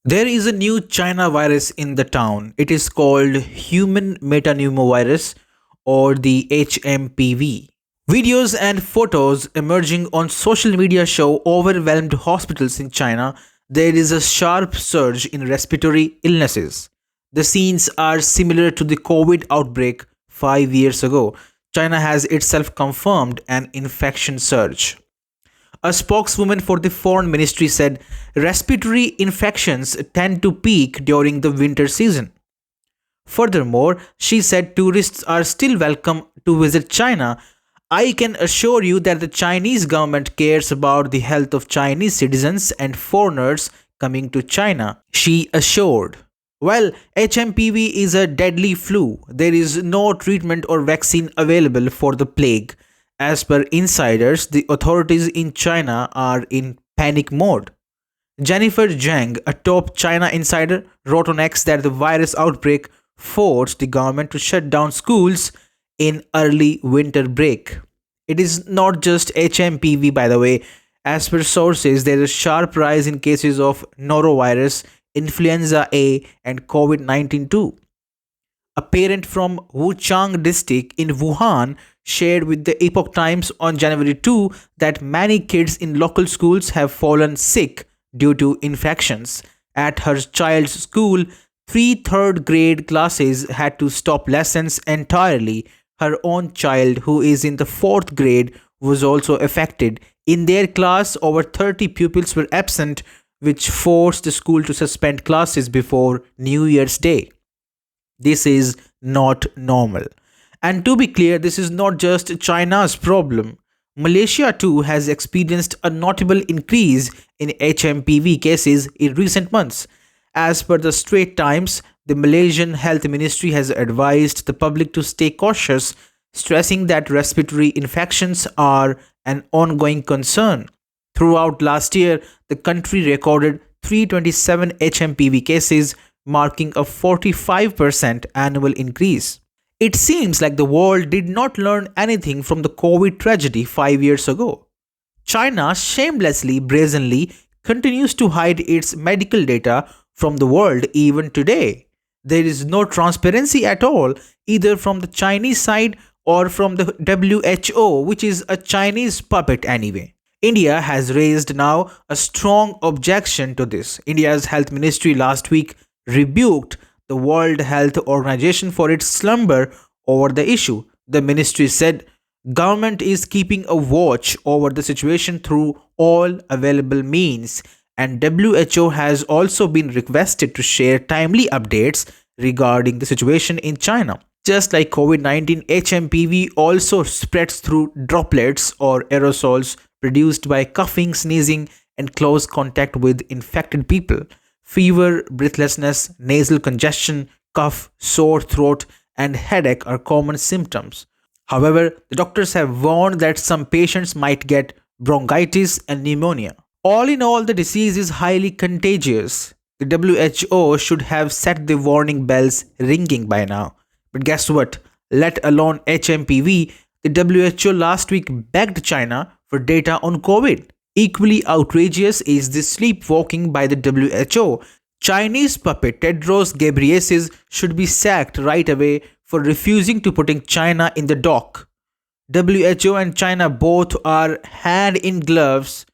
There is a new China virus in the town. It is called human metapneumovirus or the HMPV. Videos and photos emerging on social media show overwhelmed hospitals in China. There is a sharp surge in respiratory illnesses. The scenes are similar to the COVID outbreak 5 years ago. China has itself confirmed an infection surge. A spokeswoman for the foreign ministry said respiratory infections tend to peak during the winter season. Furthermore, she said tourists are still welcome to visit China. I can assure you that the Chinese government cares about the health of Chinese citizens and foreigners coming to China, she assured. Well, HMPV is a deadly flu. There is no treatment or vaccine available for the plague. As per insiders, the authorities in China are in panic mode. Jennifer Zhang, a top China insider, wrote on X that the virus outbreak forced the government to shut down schools in early winter break. It is not just HMPV, by the way. As per sources, there is a sharp rise in cases of norovirus, influenza A, and COVID 19 too. A parent from Wuchang district in Wuhan shared with the Epoch Times on January 2 that many kids in local schools have fallen sick due to infections. At her child's school, three third grade classes had to stop lessons entirely. Her own child, who is in the fourth grade, was also affected. In their class, over 30 pupils were absent, which forced the school to suspend classes before New Year's Day. This is not normal. And to be clear, this is not just China's problem. Malaysia too has experienced a notable increase in HMPV cases in recent months. As per the Straits Times, the Malaysian Health Ministry has advised the public to stay cautious, stressing that respiratory infections are an ongoing concern. Throughout last year, the country recorded 327 HMPV cases, marking a 45% annual increase. It seems like the world did not learn anything from the COVID tragedy 5 years ago. China shamelessly, brazenly continues to hide its medical data from the world even today. There is no transparency at all, either from the Chinese side or from the WHO, which is a Chinese puppet anyway. India has raised now a strong objection to this. India's health ministry last week rebuked the World Health Organization for its slumber over the issue. The ministry said government is keeping a watch over the situation through all available means, and WHO has also been requested to share timely updates regarding the situation in China. Just like COVID 19, HMPV also spreads through droplets or aerosols produced by coughing, sneezing, and close contact with infected people. Fever, breathlessness, nasal congestion, cough, sore throat, and headache are common symptoms. However, the doctors have warned that some patients might get bronchitis and pneumonia. All in all, the disease is highly contagious. The WHO should have set the warning bells ringing by now. But guess what? Let alone HMPV, the WHO last week begged China for data on COVID. Equally outrageous is the sleepwalking by the WHO. Chinese puppet Tedros Ghebreyesus should be sacked right away for refusing to putting China in the dock. WHO and China both are hand in gloves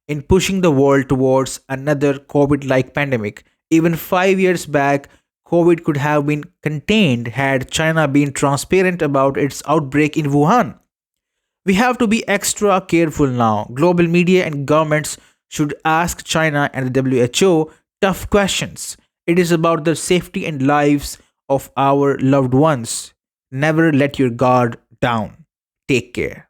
in pushing the world towards another COVID like pandemic. Even 5 years back, COVID could have been contained had China been transparent about its outbreak in Wuhan. We have to be extra careful now. Global media and governments should ask China and the WHO tough questions. It is about the safety and lives of our loved ones. Never let your guard down. Take care.